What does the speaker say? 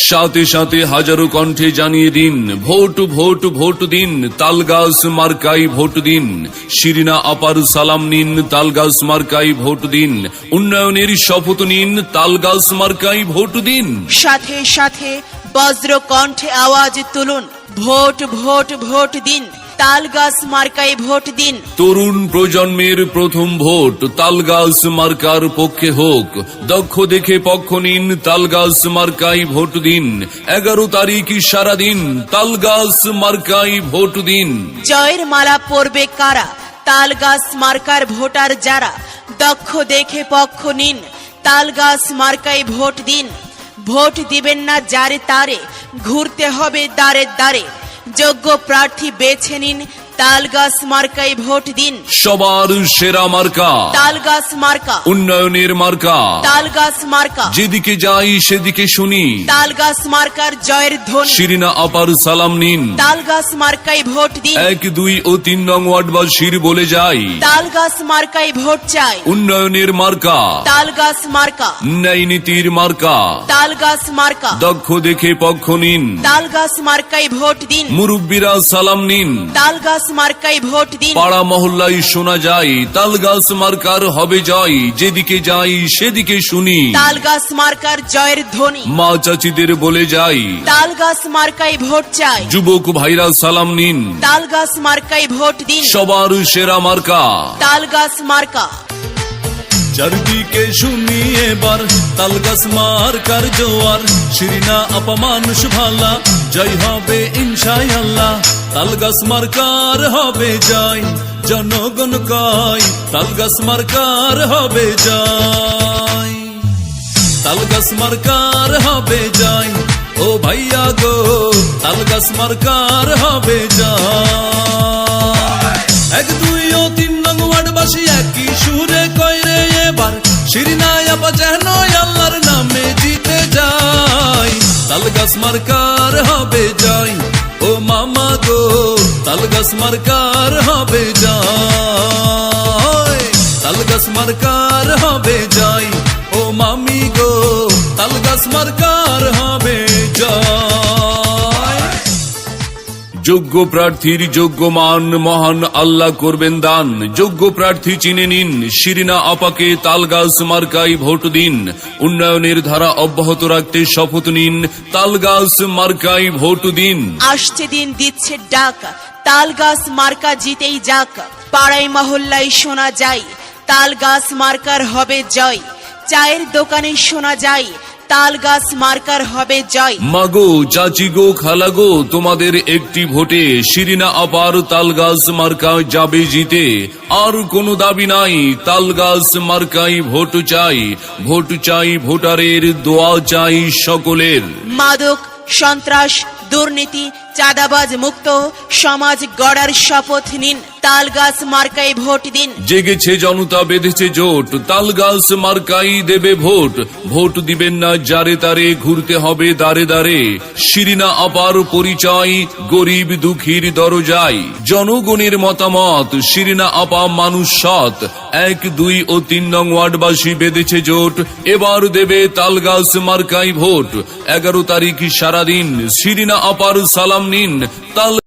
সাথে সাথে হাজারো কণ্ঠে জানিয়ে দিন, ভোট ভোট ভোট দিন, তালগাছ মার্কাই ভোট দিন। শিরিনা আপার সালাম নিন, তালগাছ মার্কাই ভোট দিন। উন্নয়নের শপথ নিন, তালগাছ মার্কাই ভোট দিন। সাথে সাথে বজ্র কণ্ঠে আওয়াজ তুলুন, ভোট ভোট ভোট দিন, তালগাছ মার্কায় ভোট দিন। তরুণ প্রজন্মের প্রথম ভোট তালগাছ মার্কার পক্ষে হোক। দক্ষ দেখে পক্ষ নিন, তালগাছ মার্কায় ভোট দিন। 11 তারিখ সারাদিন তালগাছ মার্কায় ভোট দিন। জয়ের মালা পরবে কারা, তালগাছ মার্কার ভোটার যারা। দক্ষ দেখে পক্ষ নিন, তালগাছ মার্কায় ভোট দিন। ভোট দিবেন না যারে তারে, ঘুরতে হবে দাঁড়ে দাঁড়ে। যোগ্য প্রার্থী বেছে নিন, তালগাছ মার্কায় ভোট দিন। সবার সেরা মার্কা তালগাছ মার্কা, উন্নয়নের মার্কা। তালগাছ মার্কা, যেদিকে যাই সেদিকে শুনি, তালগাছ মার্কার জয়ের ধ্বনি। শিরিনা আপার সালাম নিন, তালগাছ মার্কায় ভোট দিন। 1, 2 ও 3 নং ওয়ার্ডবাসীর বলে যাই, তালগাছ মার্কায় ভোট চাই। উন্নয়নের মার্কা, তালগাছ মার্কা, ন্যায় নীতির মার্কা। তালগাছ মার্কা, দক্ষ দেখে পক্ষ নিন, তালগাছ মার্কায় ভোট দিন। মুরব্বীরা সালাম নিন। তালগাছ মার্কায় ভোট দিন। পাড়া মহল্লায় শোনা যায়, তালগাছ মার্কার হবে জয়। যেদিকে যাই সেদিকে শুনি, তালগাছ মার্কার জয়ের ধ্বনি। মা চাচিদের বলে যাই, তালগাছ মার্কায় ভোট চাই। যুবক ভাইরা সালাম নিন, তালগাছ মার্কায় ভোট দিন। সবার সেরা মার্কা। তালগাছ মার্কা। চারদিকে শুনি এবার তালগাছ মার্কার জোয়ার। শিরিনা আপা মানুষ ভালা, জয় হবে ইনশাআল্লাহ। তালগাছ মার্কার হবে জয়, জনগণ কয় তালগাছ মার্কার হবে জয়। তালগাছ মার্কার হবে জয়, ও ভাইয়া গো তালগাছ মার্কার হবে জয়। 1, 2 ও 3 নং ওয়ার্ডবাসী একই সুরে কয় রে এবার, শিরিনা আপা যেন আল্লাহর নামে জিতে যায়। তালগাছ মার্কার হবে জয়, ও মামা গো তালগাছ মার্কার হবে জয়। তালগাছ মার্কার হবে জয়, ও মামি গো তালগাছ মার্কার হবে জয়। যোগ্য প্রার্থীর যোগ্য মান মহান আল্লাহ করবেন দান। যোগ্য প্রার্থী চিনে নিন, শিরিনা আপাকে তালগাছ মার্কায় ভোট দিন। উন্নয়নের ধারা অব্যাহত রাখতে শপথ নিন, তালগাছ মার্কায় ভোট দিন। আসছে দিন দিচ্ছে ডাক, তালগাছ মার্কা জিতেই যাক। পাড়ায় মহল্লায় শোনা যায়, তালগাছ মার্কার হবে জয়। চায়ের দোকানে শোনা যায়, তালগাছ মার্কার হবে জয়। মাগো চাচি গো খালা গো, তোমাদের একটি ভোটে শিরিনা আপার তালগাছ মার্কা যাবে জিতে। আর কোনো দাবি নাই, তালগাছ মার্কাই ভোট চাই। ভোট চাই ভোটারের, দোয়া চাই সকলের। মাদক, সন্ত্রাস, দুর্নীতি, চাঁদাবাজ মুক্ত সমাজ গড়ার শপথ নিন, তালগাছ মার্কায় ভোট দিন। জেগেছে জনতা, বেঁধেছে জোট, তালগাছ মার্কাই দেবে ভোট। ভোট দিবেন না যারে তারে, ঘুরতে হবে দাঁড়ে দাঁড়ে। শিরিনা আপার পরিচয়, গরিব দুঃখীর দরজায়। জনগণের মতামত, শিরিনা আপা মানুষ সৎ। 1, 2 ও 3 নং ওয়ার্ডবাসী বেঁধেছে জোট, এবার দেবে তালগাছ মার্কাই ভোট। 11 তারিখ সারাদিন শিরিনা আপার সালাম নিন।